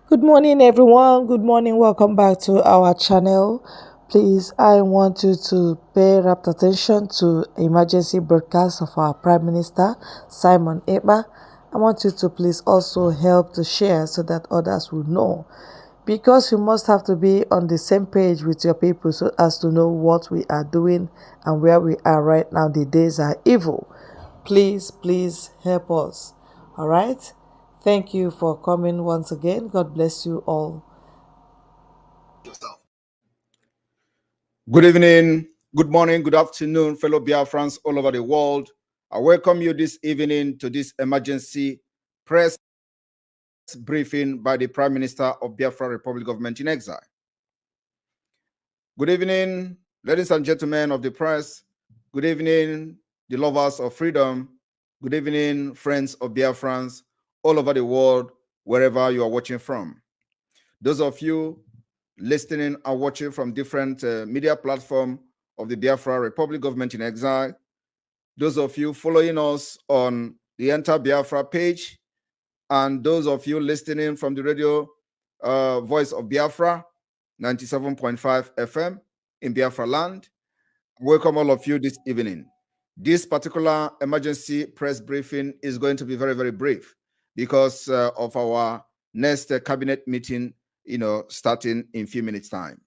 Good morning, everyone. Good morning. Welcome back to our channel. Please, I want you to pay rapt attention to emergency broadcast of our Prime Minister, Simon Ekpa. I want you to please also help to share so that others will know. Because you must have to be on the same page with your people so as to know what we are doing and where we are right now. The days are evil. Please help us. All right? Thank you for coming once again. God bless you all. Good evening, good morning, good afternoon, fellow Biafrans all over the world. I welcome you this evening to this emergency press briefing by the Prime Minister of Biafra Republic Government in Exile. Good evening, ladies and gentlemen of the press. Good evening, the lovers of freedom. Good evening, friends of Biafrans all over the world, wherever you are watching from. Those of you listening and watching from different media platforms of the Biafra Republic Government in Exile, those of you following us on the Enter Biafra page, and those of you listening from the radio Voice of Biafra, 97.5 FM in Biafra land, welcome all of you this evening. This particular emergency press briefing is going to be very, very brief because of our next cabinet meeting, starting in a few minutes' time.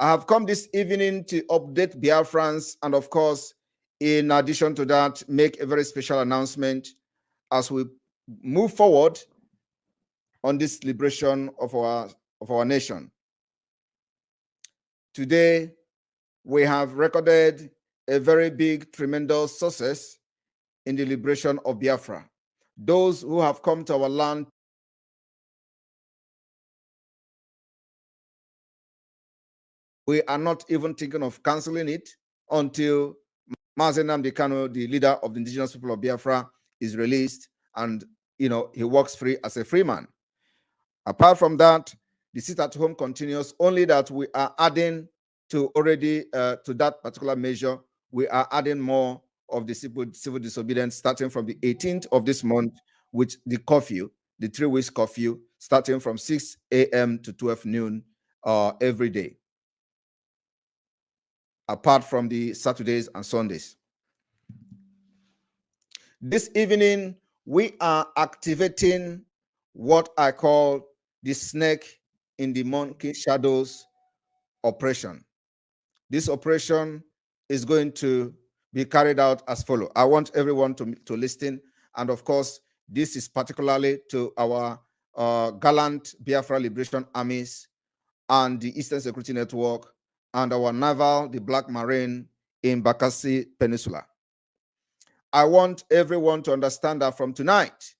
I have come this evening to update Biafrans and, of course, in addition to that, make a very special announcement as we move forward on this liberation of our nation. Today, we have recorded a very big, tremendous success in the liberation of Biafra. Those who have come to our land we are not even thinking of canceling it until Mazen Nnamdi Kanu, the leader of the indigenous people of Biafra, is released and he walks free as a free man. Apart from that, the sit at home continues, only that we are adding to already to that particular measure, we are adding more of the civil disobedience starting from the 18th of this month with the curfew, the 3 weeks curfew, starting from 6 a.m. to 12 noon every day, apart from the Saturdays and Sundays. This evening, we are activating what I call the snake in the monkey shadows operation. This operation is going to be carried out as follows. I want everyone to listen. And of course, this is particularly to our gallant Biafra Liberation Armies and the Eastern Security Network and our naval, the Black Marine in Bakassi Peninsula. I want everyone to understand that from tonight,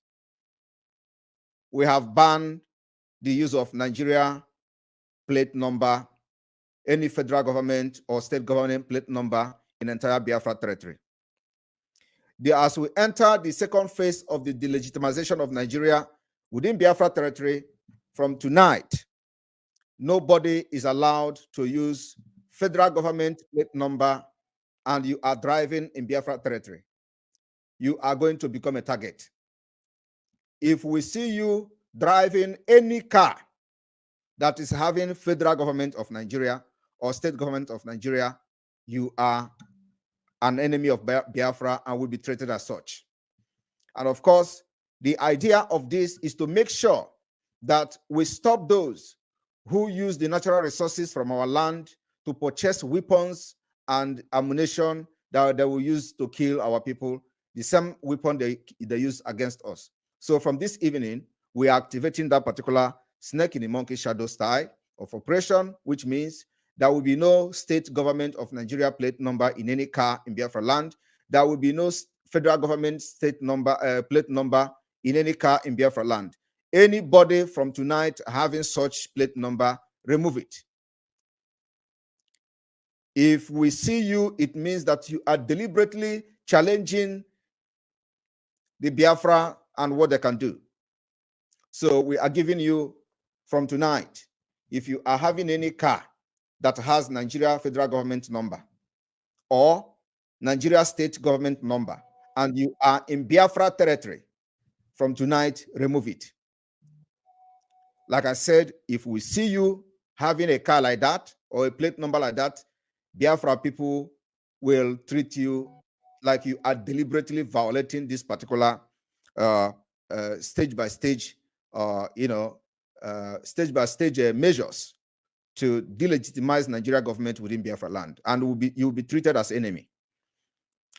we have banned the use of Nigeria plate number, any federal government or state government plate number in entire Biafra territory. As we enter the second phase of the delegitimization of Nigeria within Biafra territory, from tonight, nobody is allowed to use federal government plate number and you are driving in Biafra territory. You are going to become a target. If we see you driving any car that is having federal government of Nigeria or state government of Nigeria, you are an enemy of Biafra and will be treated as such. And of course, the idea of this is to make sure that we stop those who use the natural resources from our land to purchase weapons and ammunition that they will use to kill our people, the same weapon they use against us. So from this evening, we are activating that particular snake in the monkey shadow style of operation, which means there will be no state government of Nigeria plate number in any car in Biafra land. There will be no federal government state number plate number in any car in Biafra land. Anybody from tonight having such plate number, remove it. If we see you, it means that you are deliberately challenging the Biafra and what they can do. So we are giving you from tonight, if you are having any car that has Nigeria federal government number or Nigeria state government number, and you are in Biafra territory, from tonight, remove it. Like I said, if we see you having a car like that or a plate number like that, Biafra people will treat you like you are deliberately violating this particular stage by stage, stage by stage measures to delegitimize Nigeria government within Biafra land, and you will be treated as enemy.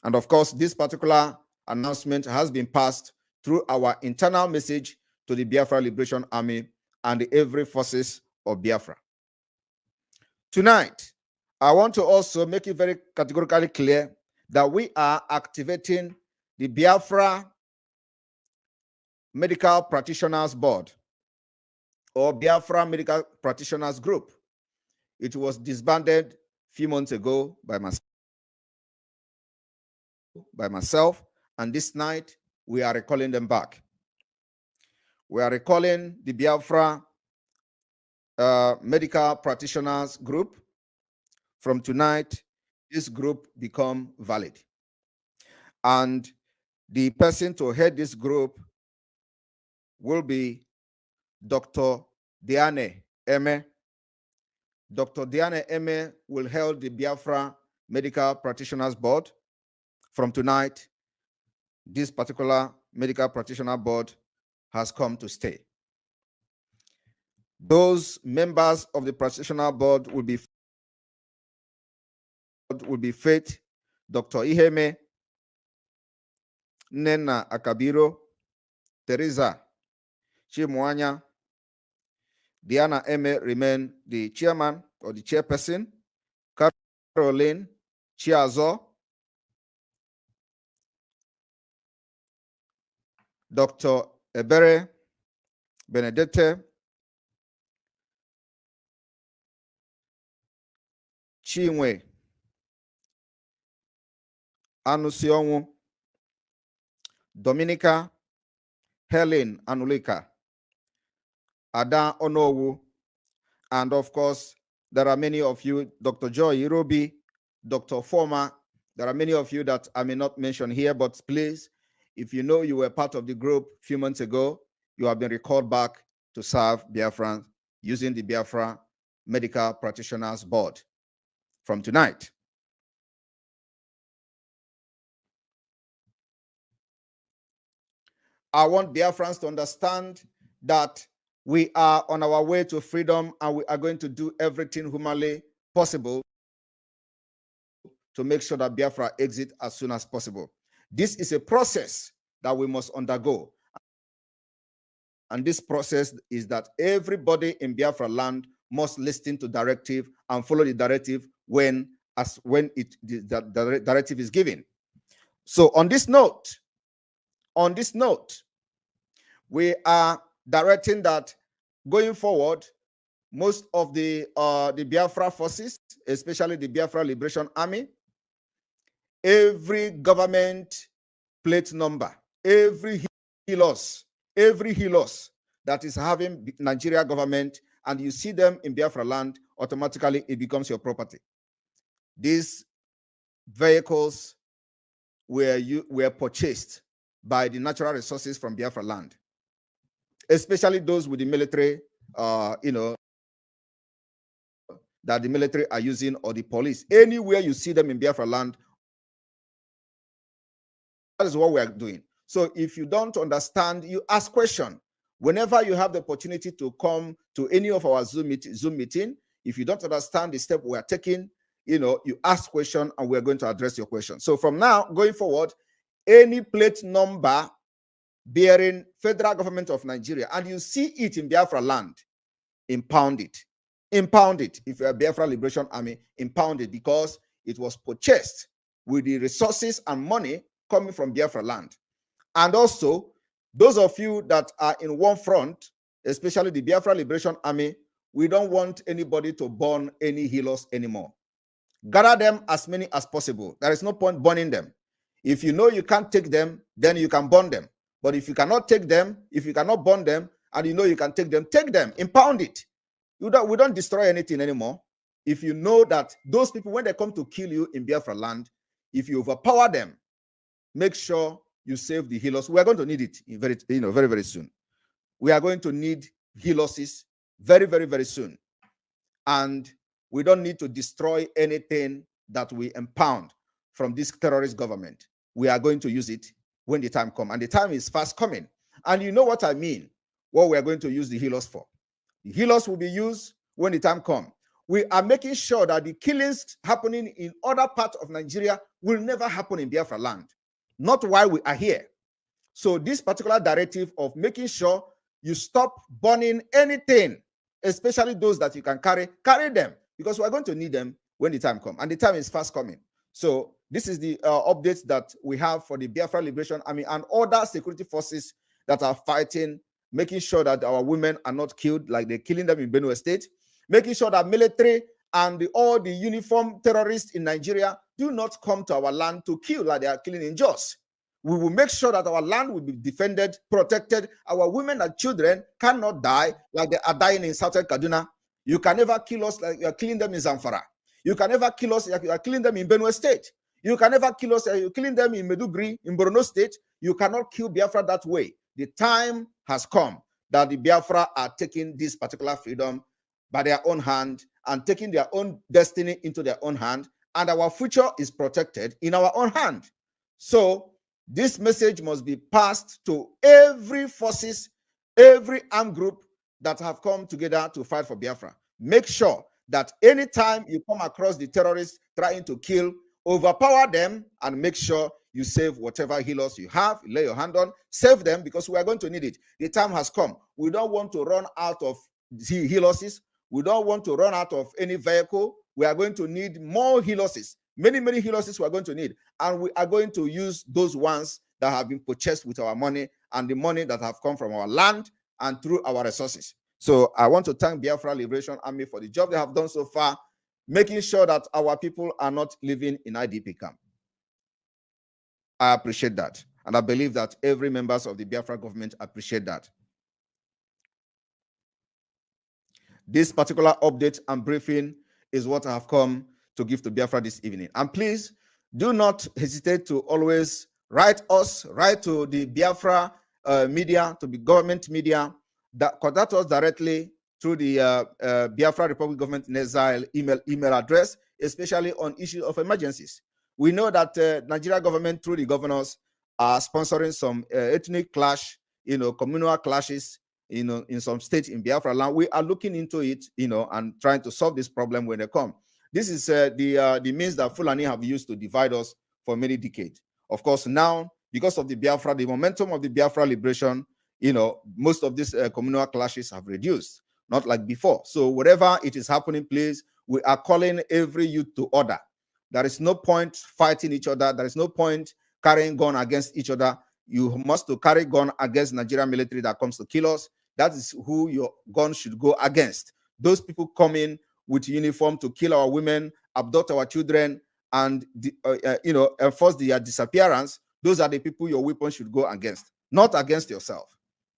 And of course, this particular announcement has been passed through our internal message to the Biafra Liberation Army and the every forces of Biafra. Tonight, I want to also make it very categorically clear that we are activating the Biafra Medical Practitioners Board or Biafra Medical Practitioners Group. It was disbanded a few months ago by myself, and this night we are recalling them back. We are recalling the Biafra Medical Practitioners Group. From tonight, this group become valid. And the person to head this group will be Dr. Diane Eme. Dr. Diane Eme will hold the Biafra Medical Practitioners Board. From tonight, this particular Medical Practitioner Board has come to stay. Those members of the Practitioner Board will be Faith, Dr. Iheme, Nena Akabiro, Teresa Chimwanya. Diana Eme remain the chairman or the chairperson. Caroline Chiazo, Dr. Ebere Benedette, Chinwe Anusionwu, Dominica Helen Anulika, Ada Onowu, and of course, there are many of you, Dr. Joy Irobi, Dr. Former. There are many of you that I may not mention here, but please, if you know you were part of the group a few months ago, you have been recalled back to serve Biafran using the Biafra Medical Practitioners Board from tonight. I want Biafrans to understand that we are on our way to freedom, and we are going to do everything humanly possible to make sure that Biafra exit as soon as possible. This is a process that we must undergo. And this process is that everybody in Biafra land must listen to directive and follow the directive when the directive is given. So on this note, we are directing that going forward, most of the Biafra forces, especially the Biafra Liberation Army, every government plate number, every Hilux that is having Nigeria government, and you see them in Biafra land, automatically it becomes your property. These vehicles were purchased by the natural resources from Biafra land, especially those with the military, that the military are using, or the police. Anywhere you see them in Biafra land, that is what we are doing. So if you don't understand, you ask question. Whenever you have the opportunity to come to any of our Zoom meeting, if you don't understand the step we are taking, you ask question and we're going to address your question. So from now going forward, any plate number bearing federal government of Nigeria, and you see it in Biafra land, impound it. Impound it. If you're a Biafra Liberation Army, impound it, because it was purchased with the resources and money coming from Biafra land. And also, those of you that are in one front, especially the Biafra Liberation Army, we don't want anybody to burn any Hilux anymore. Gather them as many as possible. There is no point burning them. If you know you can't take them, then you can burn them. But if you cannot take them, if you cannot burn them, and you know you can take them, impound it. We don't destroy anything anymore. If you know that those people, when they come to kill you in Biafra land, if you overpower them, make sure you save the Hilux. We are going to need it very, very soon. We are going to need Hiluxes very, very, very soon. And we don't need to destroy anything that we impound from this terrorist government. We are going to use it when the time comes. And the time is fast coming. And you know what I mean, what we are going to use the Hilux for. The Hilux will be used when the time comes. We are making sure that the killings happening in other parts of Nigeria will never happen in Biafra land. Not while we are here. So this particular directive of making sure you stop burning anything, especially those that you can carry them, because we're going to need them when the time comes. And the time is fast coming. So this is the updates that we have for the Biafra Liberation Army and other security forces that are fighting, making sure that our women are not killed like they're killing them in Benue State, making sure that military and all the uniformed terrorists in Nigeria do not come to our land to kill like they are killing in Jos. We will make sure that our land will be defended, protected. Our women and children cannot die like they are dying in Southern Kaduna. You can never kill us like you are killing them in Zamfara. You can never kill us like you are killing them in Benue State. You can never kill us like you're killing them in Meduguri, in Borno State. You cannot kill Biafra that way. The time has come that the Biafra are taking this particular freedom by their own hand and taking their own destiny into their own hand, and our future is protected in our own hand. So this message must be passed to every forces, every armed group that have come together to fight for Biafra. Make sure that anytime you come across the terrorists trying to kill, overpower them and make sure you save whatever Hilux you have, lay your hand on, save them because we are going to need it. The time has come. We don't want to run out of Hiluxes. We don't want to run out of any vehicle. We are going to need more Hiluxes. Many Hiluxes we are going to need, and we are going to use those ones that have been purchased with our money and the money that have come from our land and through our resources. So I want to thank Biafra Liberation Army for the job they have done so far, making sure that our people are not living in IDP camp. I appreciate that, and I believe that every members of the Biafra government appreciate that. This particular update and briefing is what I have come to give to Biafra this evening. And please do not hesitate to always write to the Biafra media, to the government media, that contact us directly through the Biafra Republic Government in Exile email address, especially on issues of emergencies. We know that Nigeria government through the governors are sponsoring some ethnic clash, communal clashes, in some states in Biafra land. We are looking into it, and trying to solve this problem when they come. This is the means that Fulani have used to divide us for many decades. Of course, now, because of the Biafra, the momentum of the Biafra liberation, most of these communal clashes have reduced, not like before. So whatever it is happening, please, we are calling every youth to order. There is no point fighting each other. There is no point carrying gun against each other. You must to carry gun against Nigerian military that comes to kill us. That is who your gun should go against. Those people coming with uniform to kill our women, abduct our children, and enforce their disappearance. Those are the people your weapon should go against, not against yourself.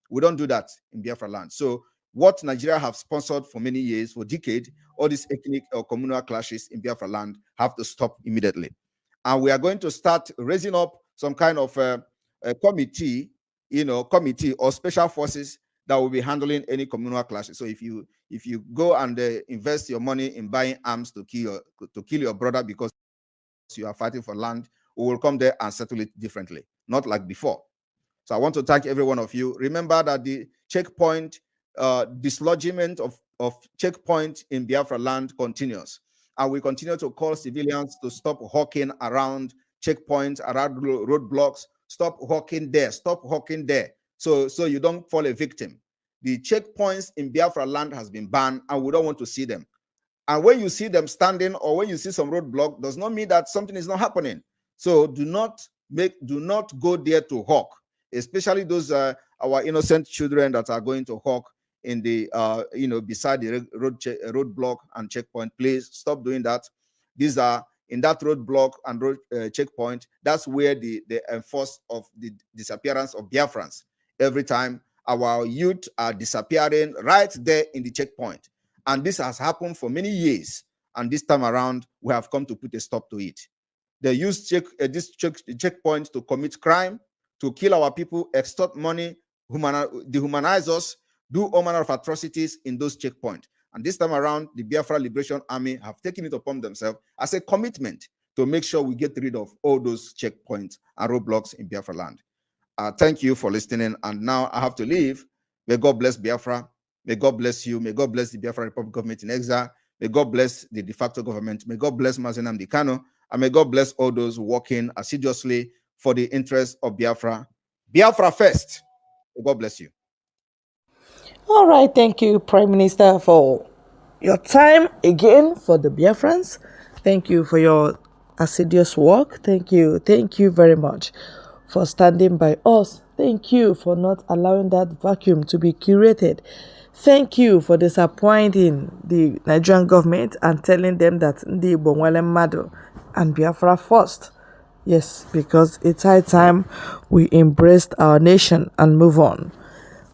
We don't do that in Biafra land. So what Nigeria have sponsored for many years, for decades, all these ethnic or communal clashes in Biafra land have to stop immediately. And we are going to start raising up some kind of a committee or special forces that will be handling any communal clashes. So if you go and invest your money in buying arms to kill your brother because you are fighting for land, we will come there and settle it differently, not like before. So I want to thank every one of you. Remember that the checkpoint dislodgement of checkpoint in Biafra land continues, and we continue to call civilians to stop hawking around checkpoints, around roadblocks. Stop hawking there. Stop hawking there. So you don't fall a victim. The checkpoints in Biafra land has been banned, and we don't want to see them. And when you see them standing, or when you see some roadblock, does not mean that something is not happening. So do not go there to hawk, especially those our innocent children that are going to hawk in the beside the roadblock and checkpoint. Please stop doing that. These are in that roadblock and road checkpoint. That's where the enforce of the disappearance of Biafrans. Every time our youth are disappearing right there in the checkpoint, and this has happened for many years. And this time around, we have come to put a stop to it. They use this checkpoint to commit crime, to kill our people, extort money, dehumanize us, do all manner of atrocities in those checkpoints. And this time around, the Biafra Liberation Army have taken it upon themselves as a commitment to make sure we get rid of all those checkpoints and roadblocks in Biafra land. Thank you for listening. And now I have to leave. May God bless Biafra. May God bless you. May God bless the Biafra Republic government in exile. May God bless the de facto government. May God bless Mazi Nnamdi Kanu. And may God bless all those working assiduously for the interests of Biafra. Biafra first. May God bless you. All right, thank you, Prime Minister, for your time again for the Biafrans. Thank you for your assiduous work. Thank you very much for standing by us. Thank you for not allowing that vacuum to be created. Thank you for disappointing the Nigerian government and telling them that Ndi Bonwele Mado and Biafra first. Yes, because it's high time we embraced our nation and move on.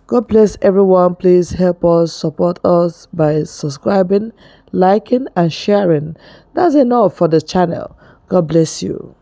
God bless everyone. Please help us, support us by subscribing, liking, and sharing. That's enough for the channel. God bless you.